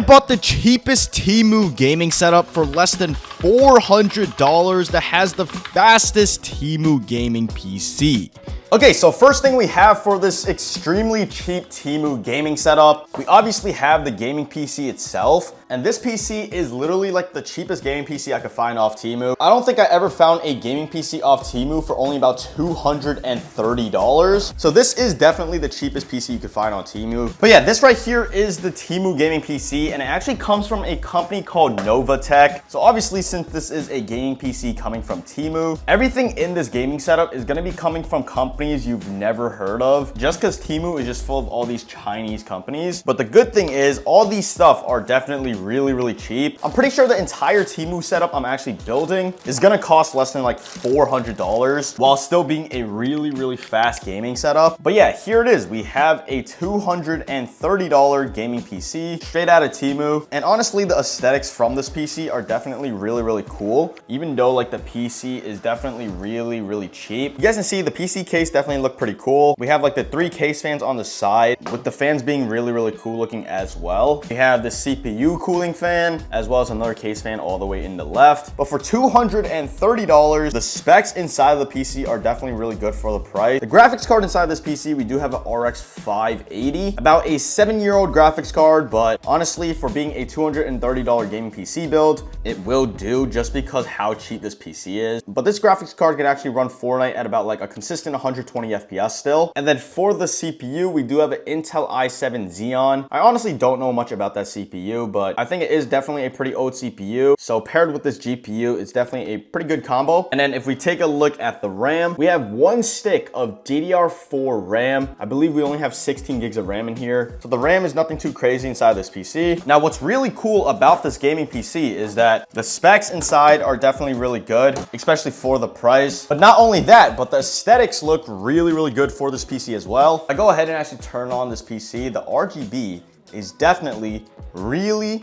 bought the cheapest Temu gaming setup for less than $400 that has the fastest Temu gaming PC. Okay, so first thing we have for this extremely cheap Temu gaming setup, we obviously have the gaming PC itself. And this PC is literally like the cheapest gaming PC I could find off Temu. I don't think I ever found a gaming PC off Temu for only about $230. So this is definitely the cheapest PC you could find on Temu. But yeah, this right here is the Temu gaming PC, and it actually comes from a company called Novatech. So obviously, since this is a gaming PC coming from Temu, everything in this gaming setup is gonna be coming from companies you've never heard of, just because Temu is just full of all these Chinese companies. But the good thing is all these stuff are definitely really cheap. I'm pretty sure the entire Temu setup I'm actually building is gonna cost less than like $400 while still being a really fast gaming setup. But yeah, here it is. We have a $230 gaming PC straight out of Temu. And honestly, the aesthetics from this PC are definitely really cool, even though like the PC is definitely really cheap. You guys can see the PC case definitely look pretty cool. We have like the 3 case fans on the side, with the fans being really cool looking as well. We have the CPU cooling fan, as well as another case fan all the way in the left. But for $230, the specs inside of the PC are definitely really good for the price. The graphics card inside this PC, we do have an RX 580, about a 7-year-old graphics card, but honestly, for being a $230 gaming PC build, it will do just because how cheap this PC is. But this graphics card can actually run Fortnite at about like a consistent 120 FPS still. And then for the CPU, we do have an Intel i7 Xeon. I honestly don't know much about that CPU, but I think it is definitely a pretty old CPU. So paired with this GPU, it's definitely a pretty good combo. And then if we take a look at the RAM, we have 1 stick of DDR4 RAM. I believe we only have 16 gigs of RAM in here. So the RAM is nothing too crazy inside this PC. Now, what's really cool about this gaming PC is that the specs inside are definitely really good, especially for the price. But not only that, but the aesthetics look really good for this PC as well. I go ahead and actually turn on this PC. The RGB is definitely really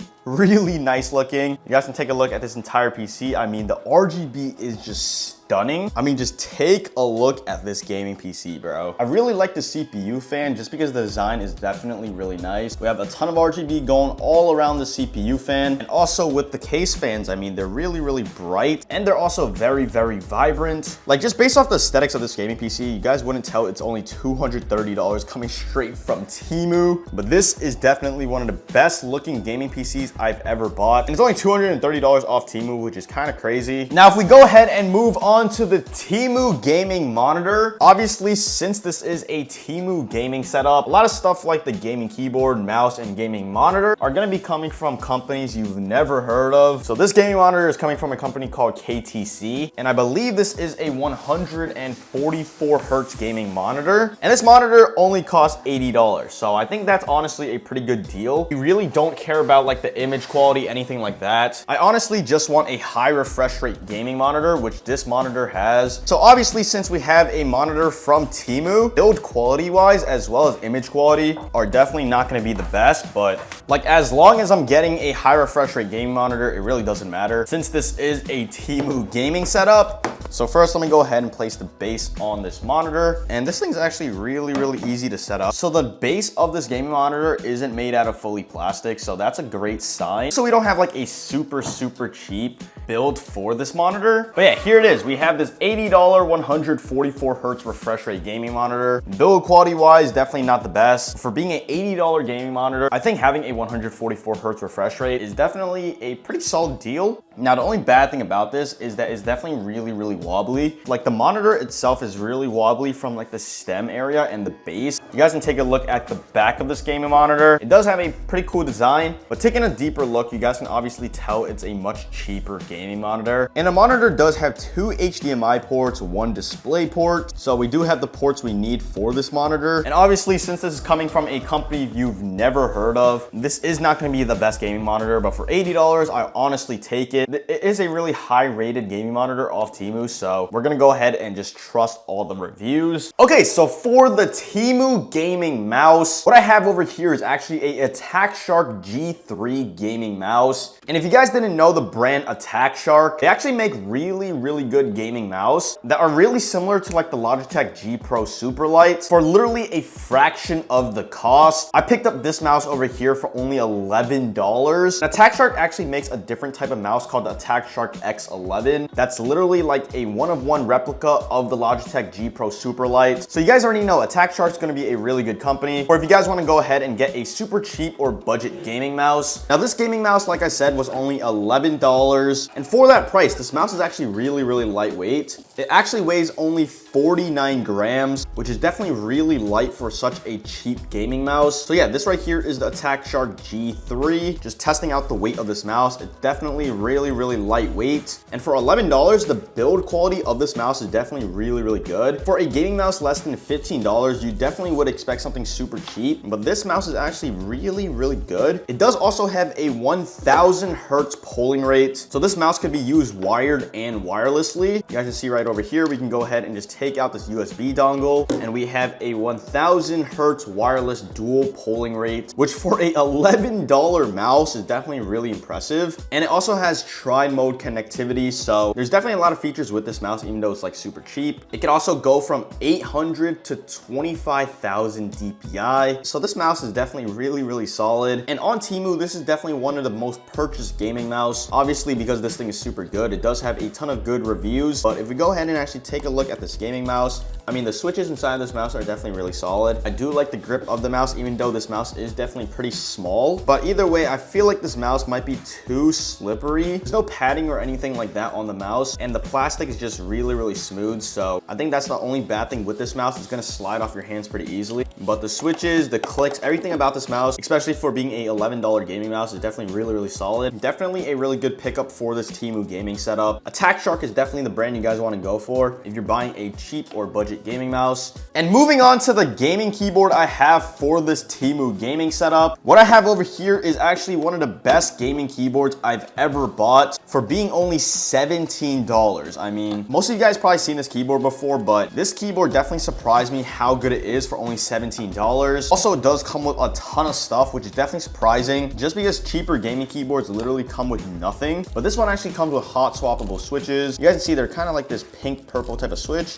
nice looking. You guys can take a look at this entire PC. I mean, the RGB is just stunning. I mean, just take a look at this gaming PC, bro. I really like the CPU fan just because the design is definitely really nice. We have a ton of RGB going all around the CPU fan. And also with the case fans, I mean, they're really bright, and they're also very vibrant. Like, just based off the aesthetics of this gaming PC, you guys wouldn't tell it's only $230 coming straight from Temu. But this is definitely one of the best looking gaming PCs I've ever bought. And it's only $230 off Temu, which is kind of crazy. Now, if we go ahead and move on to the Temu gaming monitor, obviously, since this is a Temu gaming setup, a lot of stuff like the gaming keyboard, mouse, and gaming monitor are gonna be coming from companies you've never heard of. So this gaming monitor is coming from a company called KTC, and I believe this is a 144 hertz gaming monitor. And this monitor only costs $80. So I think that's honestly a pretty good deal. You really don't care about like the image quality, anything like that. I honestly just want a high refresh rate gaming monitor, which this monitor has. So obviously, since we have a monitor from Temu, build quality wise as well as image quality are definitely not going to be the best, but like as long as I'm getting a high refresh rate gaming monitor, it really doesn't matter since this is a Temu gaming setup. So first, let me go ahead and place the base on this monitor. And this thing's actually really easy to set up. So the base of this gaming monitor isn't made out of fully plastic, so that's a great sign. So we don't have like a super cheap build for this monitor. But yeah, here it is. We have this $80 144 hertz refresh rate gaming monitor. Build quality wise, definitely not the best. For being an $80 gaming monitor, I think having a 144 hertz refresh rate is definitely a pretty solid deal. Now, the only bad thing about this is that it's definitely really wobbly. Like, the monitor itself is really wobbly from like the stem area and the base. You guys can take a look at the back of this gaming monitor. It does have a pretty cool design, but taking a deeper look, you guys can obviously tell it's a much cheaper gaming monitor. And the monitor does have 2 HDMI ports, 1 display port. So we do have the ports we need for this monitor. And obviously, since this is coming from a company you've never heard of, this is not going to be the best gaming monitor, but for $80, I honestly take it. It is a really high rated gaming monitor off Temu, so we're gonna go ahead and just trust all the reviews. Okay, so for the Temu gaming mouse, what I have over here is actually a Attack Shark G3 gaming mouse. And if you guys didn't know the brand Attack Shark, they actually make really good gaming mouse that are really similar to like the Logitech G Pro Superlights for literally a fraction of the cost. I picked up this mouse over here for only $11. Attack Shark actually makes a different type of mouse called the Attack Shark X11. That's literally like a one-of-one replica of the Logitech G Pro Superlights. So you guys already know Attack Shark's gonna be a really good company. Or if you guys wanna go ahead and get a super cheap or budget gaming mouse. Now this gaming mouse, like I said, was only $11. And for that price, this mouse is actually really lightweight. It actually weighs only 49 grams, which is definitely really light for such a cheap gaming mouse. So yeah, this right here is the Attack Shark G3. Just testing out the weight of this mouse, it's definitely really lightweight. And for $11, the build quality of this mouse is definitely really good. For a gaming mouse less than $15, you definitely would expect something super cheap, but this mouse is actually really good. It does also have a 1000 hertz polling rate. So this mouse could be used wired and wirelessly. You guys can see right over here, we can go ahead and just take out this USB dongle, and we have a 1000 hertz wireless dual polling rate, which for a $11 mouse is definitely really impressive. And it also has tri-mode connectivity, so there's definitely a lot of features with this mouse, even though it's like super cheap. It can also go from 800 to 25,000 DPI. So this mouse is definitely really solid. And on Temu, this is definitely one of the most purchased gaming mouse, obviously because this thing is super good. It does have a ton of good reviews, but if we go ahead and actually take a look at this gaming mouse, I mean, the switches inside of this mouse are definitely really solid. I do like the grip of the mouse, even though this mouse is definitely pretty small. But either way, I feel like this mouse might be too slippery. There's no padding or anything like that on the mouse, and the plastic is just really smooth. So I think that's the only bad thing with this mouse. It's gonna slide off your hands pretty easily. But the switches, the clicks, everything about this mouse, especially for being a $11 gaming mouse, is definitely really solid. Definitely a really good pickup for this Temu gaming setup. Attack Shark is definitely the brand you guys want to go for if you're buying a cheap or budget gaming mouse. And moving on to the gaming keyboard I have for this Temu gaming setup. What I have over here is actually one of the best gaming keyboards I've ever bought for being only $17. I mean, most of you guys probably seen this keyboard before, but this keyboard definitely surprised me how good it is for only $17. Also, it does come with a ton of stuff, which is definitely surprising, just because cheaper gaming keyboards literally come with nothing. But this one actually comes with hot swappable switches. You guys can see they're kind of like this pink purple type of switch.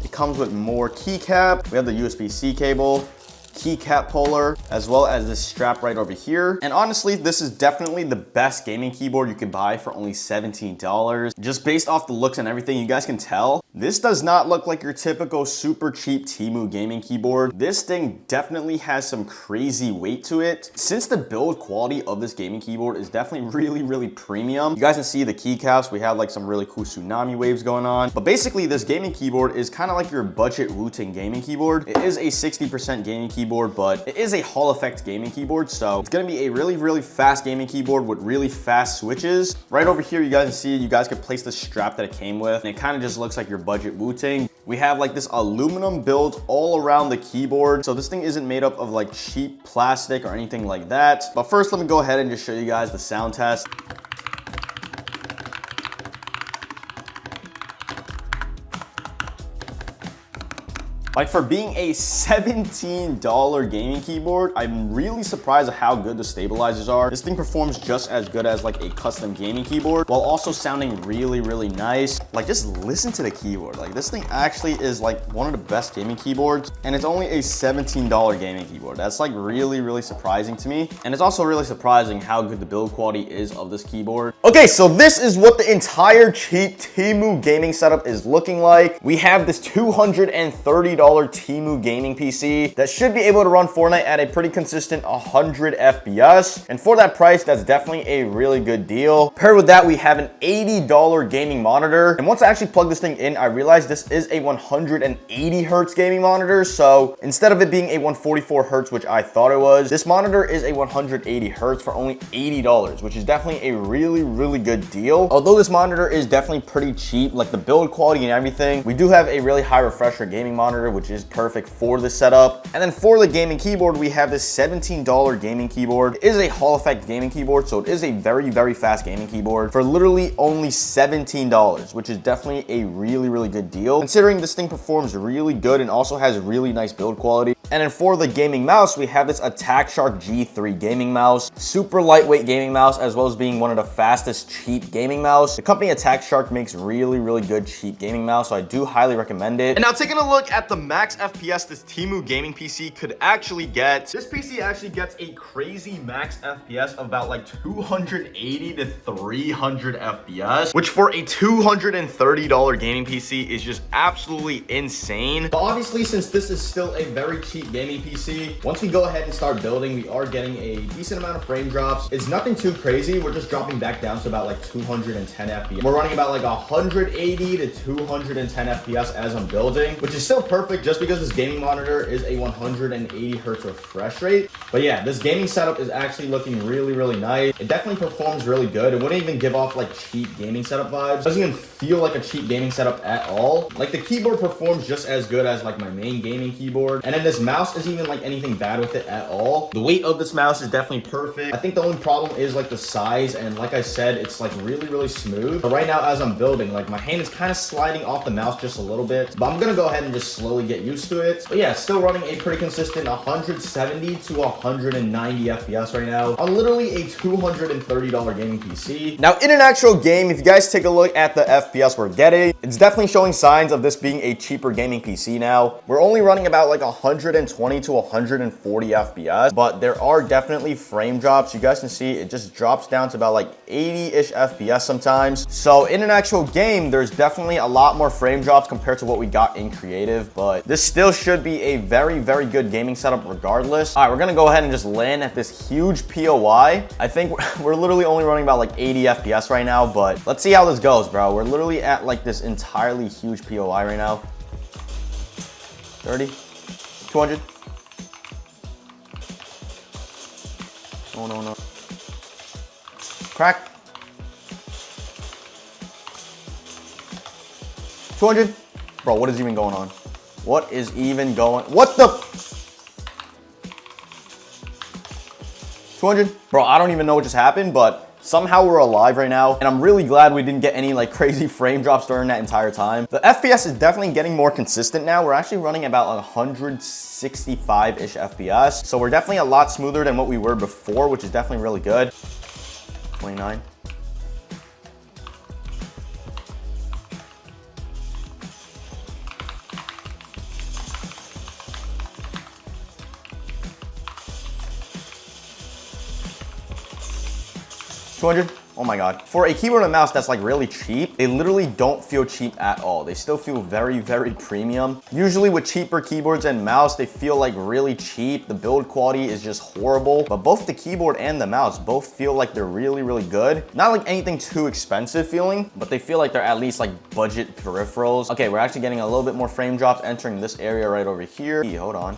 It comes with more keycap. We have the USB-C cable, keycap puller, as well as this strap right over here. And honestly, this is definitely the best gaming keyboard you could buy for only $17. Just based off the looks and everything, you guys can tell, this does not look like your typical super cheap Temu gaming keyboard. This thing definitely has some crazy weight to it. Since the build quality of this gaming keyboard is definitely really premium, you guys can see the keycaps. We have like some really cool tsunami waves going on. But basically, this gaming keyboard is kind of like your budget Wu-Tang gaming keyboard. It is a 60% gaming keyboard, but it is a Hall effect gaming keyboard, so it's gonna be a really fast gaming keyboard with really fast switches. Right over here, you guys can see, you guys could place the strap that it came with, and it kind of just looks like your budget Wu-Tang. We have like this aluminum build all around the keyboard, so this thing isn't made up of like cheap plastic or anything like that. But first, let me go ahead and just show you guys the sound test. Like, for being a $17 gaming keyboard, I'm really surprised at how good the stabilizers are. This thing performs just as good as like a custom gaming keyboard, while also sounding really nice. Like, just listen to the keyboard. Like, this thing actually is like one of the best gaming keyboards, and it's only a $17 gaming keyboard. That's like really surprising to me. And it's also really surprising how good the build quality is of this keyboard. Okay, so this is what the entire cheap Temu gaming setup is looking like. We have this $230 Temu gaming PC that should be able to run Fortnite at a pretty consistent 100 FPS. And for that price, that's definitely a really good deal. Paired with that, we have an $80 gaming monitor. And once I actually plug this thing in, I realized this is a 180 hertz gaming monitor. So instead of it being a 144 hertz, which I thought it was, this monitor is a 180 hertz for only $80, which is definitely a really good deal. Although this monitor is definitely pretty cheap, like the build quality and everything, we do have a really high refresh rate gaming monitor, which is perfect for the setup. And then for the gaming keyboard, we have this $17 gaming keyboard. It is a Hall Effect gaming keyboard, so it is a very, very fast gaming keyboard for literally only $17, which is definitely a really, really good deal, considering this thing performs really good and also has really nice build quality. And then for the gaming mouse, we have this Attack Shark G3 gaming mouse. Super lightweight gaming mouse, as well as being one of the fastest cheap gaming mouse. The company Attack Shark makes really, really good cheap gaming mouse, so I do highly recommend it. And now taking a look at the max FPS this Temu gaming PC could actually get. This PC actually gets a crazy max FPS of about like 280 to 300 FPS, which for a $230 gaming PC is just absolutely insane. But obviously, since this is still a very cheap gaming PC, once we go ahead and start building, we are getting a decent amount of frame drops. It's nothing too crazy. We're just dropping back down to about like 210 FPS. We're running about like 180 to 210 FPS as I'm building, which is still perfect just because this gaming monitor is a 180 hertz refresh rate. But yeah, this gaming setup is actually looking really, really nice. It definitely performs really good. It wouldn't even give off like cheap gaming setup vibes. It doesn't even feel like a cheap gaming setup at all. Like the keyboard performs just as good as like my main gaming keyboard. And then this mouse isn't even like anything bad with it at all. The weight of this mouse is definitely perfect. I think the only problem is like the size, and like I said, it's like really, really smooth. But right now as I'm building, like my hand is kind of sliding off the mouse just a little bit, but I'm gonna go ahead and just slowly get used to it. But yeah, still running a pretty consistent 170 to 190 FPS right now on literally a $230 gaming PC. Now in an actual game, if you guys take a look at the FPS we're getting, it's definitely showing signs of this being a cheaper gaming PC now. We're only running about like 120 to 140 FPS, but there are definitely frame drops. You guys can see it just drops down to about like 80-ish FPS sometimes. So in an actual game, there's definitely a lot more frame drops compared to what we got in creative, but this still should be a very, very good gaming setup regardless. All right, we're gonna go ahead and just land at this huge POI. I think we're literally only running about like 80 FPS right now, but let's see how this goes, bro. We're literally at like this entirely huge POI right now. 30, 200. Oh, no, no. Crack. 200. Bro, what is even going on? What is even going? What the? 200. Bro, I don't even know what just happened, but somehow we're alive right now, and I'm really glad we didn't get any like crazy frame drops during that entire time. The FPS is definitely getting more consistent now. We're actually running about like 165-ish FPS, so we're definitely a lot smoother than what we were before, which is definitely really good. 29. $200. Oh my God. For a keyboard and mouse that's like really cheap, they literally don't feel cheap at all. They still feel very, very premium. Usually with cheaper keyboards and mouse, they feel like really cheap. The build quality is just horrible, but both the keyboard and the mouse both feel like they're really, really good. Not like anything too expensive feeling, but they feel like they're at least like budget peripherals. Okay, we're actually getting a little bit more frame drops entering this area right over here. Hold on.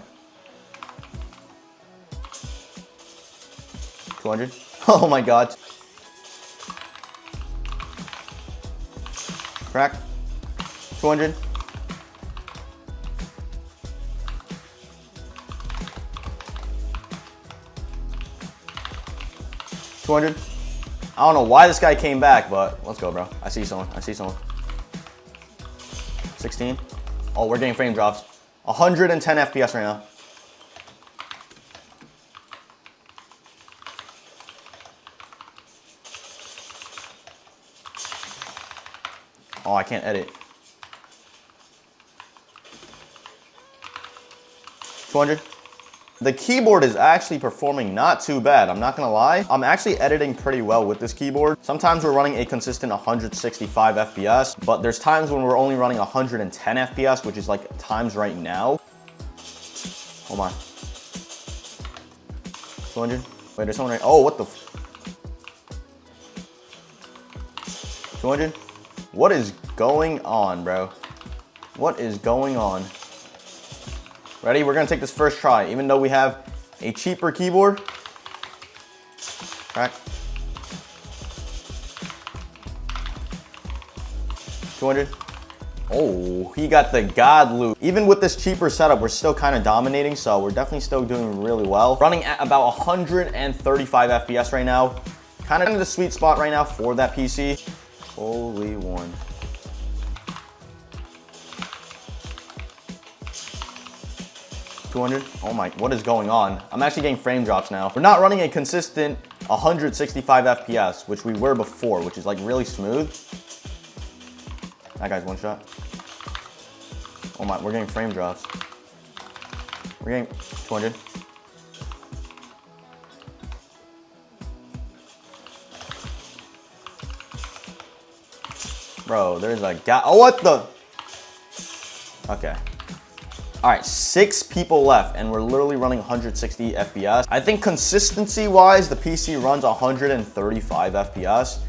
200. Oh my God. Crack. 200. $200. I don't know why this guy came back, but let's go, bro. I see someone. I see someone. 16. Oh, we're getting frame drops. 110 FPS right now. Oh, I can't edit. 200. The keyboard is actually performing not too bad. I'm not gonna lie. I'm actually editing pretty well with this keyboard. Sometimes we're running a consistent 165 FPS, but there's times when we're only running 110 FPS, which is like times right now. Oh my. 200. Wait, there's someone right. Oh, what the? 200. What is going on, bro? What is going on? Ready? We're gonna take this first try, even though we have a cheaper keyboard. Crack. 200. Oh, he got the god loot. Even with this cheaper setup, we're still kind of dominating, so we're definitely still doing really well. Running at about 135 FPS right now. Kind of in the sweet spot right now for that PC. Holy one. $200. Oh my, what is going on? I'm actually getting frame drops now. We're not running a consistent 165 FPS, which we were before, which is like really smooth. That guy's one shot. Oh my, we're getting frame drops. We're getting 200. Bro, there's a guy. Oh, what the? Okay. All right, 6 people left, and we're literally running 160 FPS. I think consistency-wise, the PC runs 135 FPS.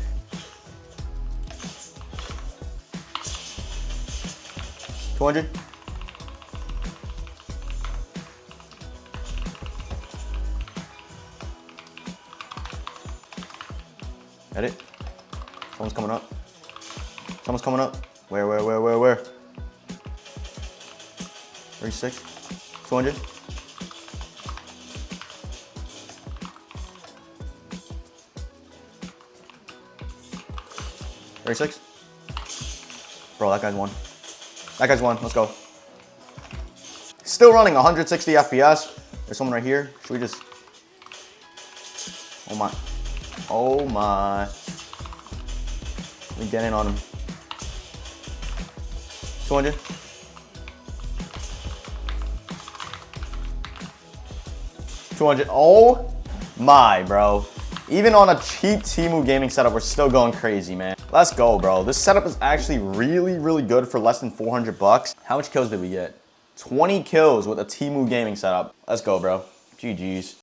$200. Got it. Someone's coming up. Someone's coming up. Where? 36. 200. $36. Bro, that guy's one. That guy's one. Let's go. Still running 160 FPS. There's someone right here. Should we just... Oh my. Oh my. We get in on him. 200. Oh my, bro. Even on a cheap Temu gaming setup, we're still going crazy, man. Let's go, bro. This setup is actually really good for less than 400 bucks. How much kills did we get? 20 kills with a Temu gaming setup. Let's go, bro. GG's.